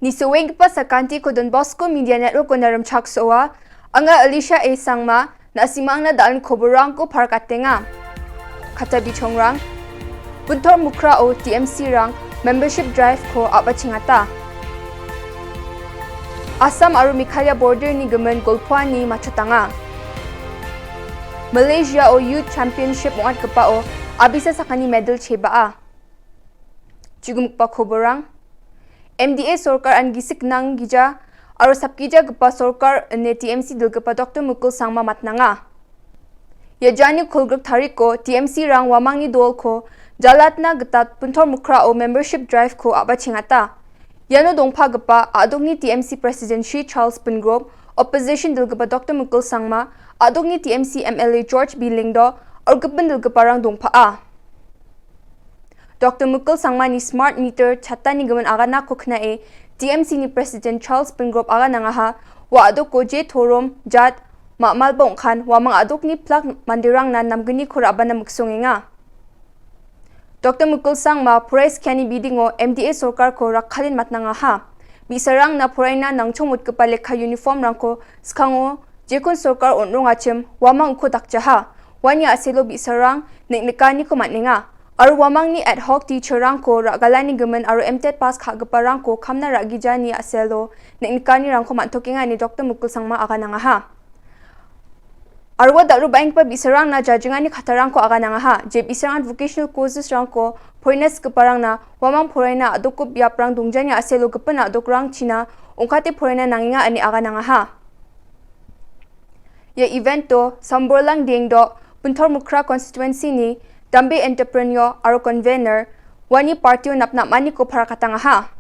Nisuwing pa sa kanti ko Don Bosco Media Network ko naramchak soa, anga Alicia A. Sangma na asimang na daan koborang ko parkatenga. Katabi chongrang, buntor mukra o TMC rang membership drive ko abachingata. Assam aru Meghalaya border ni gimin golpoani machotanga. Malaysia o Youth Championship mongat kepa o abisa sa kani medal chebaa. Jugumukpa koborang, MDA Sorkar an gisik nang gija aro sapkija gapa Sorkar ne TMC dil gapa Dr. Mukul Sangma matnanga. Yajani kulgrup tharik ko TMC rang wamang ni dol ko jalatna gatat puntor mukra o membership drive ko abachingata. Yano dongpa gapa adog ni TMC President Shri Charles Pungrove, opposition dil gapa Dr. Mukul Sangma, adog ni TMC MLA George B. Lingdo or gapan dil gapa rang dongpa a. Dr. Mukul Sangma ni smart meter chatta ni gaman aga na kokna e TMC ni President Charles Pungrove aga nangaha wa adok ko je thorom jat ma'mal bong khan wa mang adok ni plak mandirang na namgani khuraba na muksongenga. Dr. Mukul Sangma praise kani bidingo MDA Sorkar ko rakhalin matnanga ha. Bisarang na puraina nangchomut kapal lekha uniform rangko skango jekon Sorkar onrong achim wamang ko dakjaha. Wanya aselo bisarang neknikani ko matninga. Aru wamang ni ad hoc teacher rang ko ragalani gaman aru MTET pass khagapa rang ko khamna ragija ni aselo neknikani rang ko mantokinga ni Dr. Mukul Sangma aga nanga ha. Arwa daru baing pa bisarang na jajingani khatarang ko aga nanga ha. Je bisarang vocational courses rang ko poines kaparang na wamang poraina adok ko biaprang dongjani aselo gapana adok rang china ongkate poraina nanginga ani aga nanga ha. Ye event to samborlang dingdo puntor mukra constituency ni Dambe entrepreneur aro convener wani partyo napna mani ko parakatanga ha.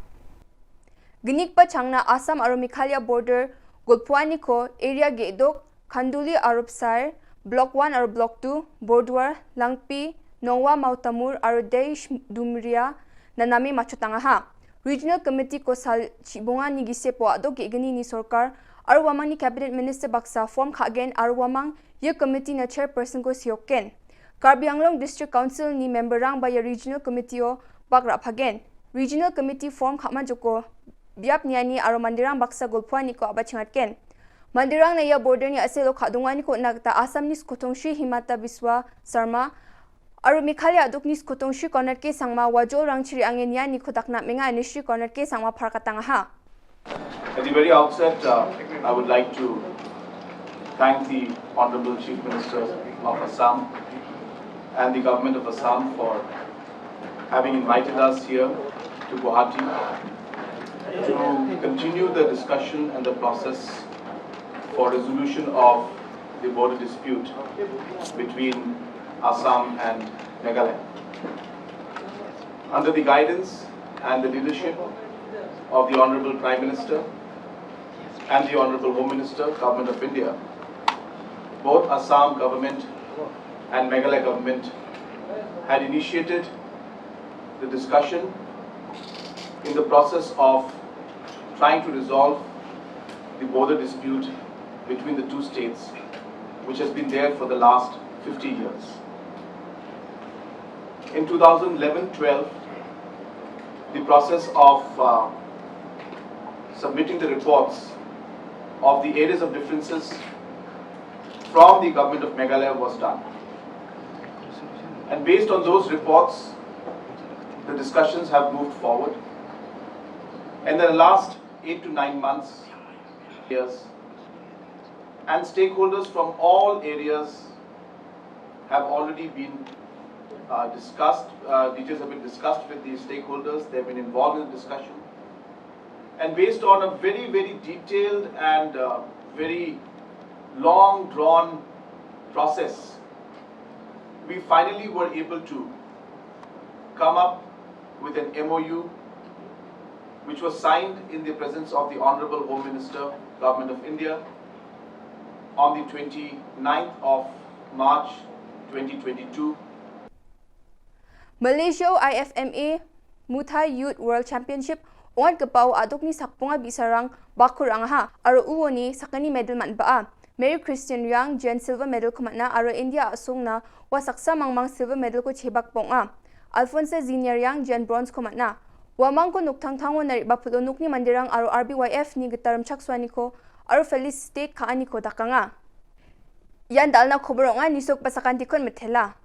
Ginik pa changna Assam aro Meghalaya border golpoani ko area gedok Khanduli Arupsar block 1 aro block 2 Bordwar Langpi Nongwa Mautamur aro Deish Dumria na nami machotanga ha. Regional committee ko sal chibonga ni gisepo adok gegani ni Sorkar aro wamang ni cabinet minister baksa form khagen aro wamang ye committee na chairperson ko siyoken. Karbi Anglong District Council ni member rang by Regional Committee o bagra phagen. Regional Committee form khama joko biap niani aro mandirang baksa golpoani ko abachingatken. Mandirang na ya border ni aselo khadungani ko nagta Assam ni skotongshi Himata Biswa Sarma aro Meghalaya adok ni skotongshi corner ke sangma wajol rang chiri angen yani khotakna menga anishri corner ke sangma pharkatanga ha. At the very outset, I would like to thank the Honorable Chief Minister of Assam and the government of Assam for having invited us here to Guwahati to continue the discussion and the process for resolution of the border dispute between Assam and Meghalaya. Under the guidance and the leadership of the Honorable Prime Minister and the Honorable Home Minister, Government of India, both Assam government and Meghalaya government had initiated the discussion in the process of trying to resolve the border dispute between the two states, which has been there for the last 50 years. In 2011-12, the process of submitting the reports of the areas of differences from the government of Meghalaya was done. And based on those reports, the discussions have moved forward. And in the last 8 to 9 months, years, and stakeholders from all areas have already been discussed. Details have been discussed with the stakeholders. They have been involved in the discussion. And based on a very, very detailed and very long drawn process, we finally were able to come up with an MOU which was signed in the presence of the Honorable Home Minister, Government of India, on the 29th of March 2022. Malaysia IFMA Muay Youth World Championship ongat kapaw adok ni sakpunga bisarang bakurang ha aro uoni sakani medal manbaa. Mary Christian Yang Jen silver medal kumatna aro India asong na wasaksa mangmang silver medal ko chebak ponga. Alphonse Zinier Yang Jen bronze kumatna. Wamang ko nuktang tango na bapulunok ni mandirang aro RBYF ni gitaram chakswani ko aro Feliz State kaani ko dakanga. Yan dal na kubro nga nisok pasakantikon metela.